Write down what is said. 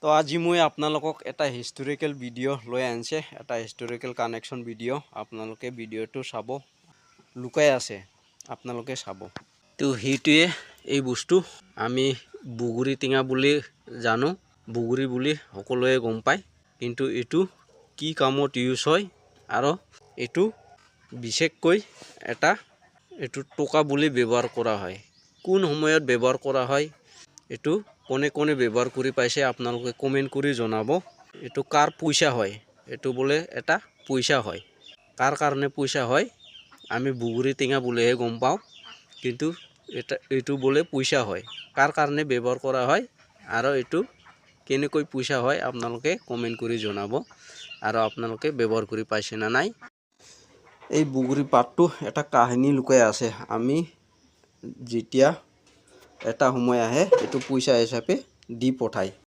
তো আজি মই আপোনালোকক এটা হিষ্টৰিকেল ভিডিঅ' লৈ আনিছে, এটা হিষ্টৰিকেল কানেকশ্যন ভিডিঅ'। আপোনালোকে ভিডিঅ'টো চাব, লুকাই আছে, আপোনালোকে চাব। তো সেইটোৱে এই বস্তু আমি বুগুৰি টিঙা বুলি জানো, বুগুৰি বুলি সকলোৱে গম পায়, কিন্তু এইটো কি কামত ইউজ হয় আৰু এইটো বিশেষকৈ এইটো টকা বুলি ব্যৱহাৰ কৰা হয়। কোন সময়ত ব্যৱহাৰ কৰা হয়, এইটো কোনে কোনে ব্যৱহাৰ কৰি পাইছে আপোনালোকে কমেণ্ট কৰি জনাব। এইটো কাৰ পইচা হয়, এইটো বোলে এটা পইচা হয়। কাৰ কাৰণে পইচা হয় আমি বুগুৰি টেঙা বুলিহে গম পাওঁ, কিন্তু এইটো বোলে পইচা হয়। কাৰ কাৰণে ব্যৱহাৰ কৰা হয় আৰু এইটো কেনেকৈ পইচা হয় আপোনালোকে কমেণ্ট কৰি জনাব, আৰু আপোনালোকে ব্যৱহাৰ কৰি পাইছে না নাই। এই বুগুৰি পাতটো এটা কাহিনী লুকাই আছে। আমি যেতিয়া এটা সময় আহে এইটো পইচা হিচাপে দি পঠায়।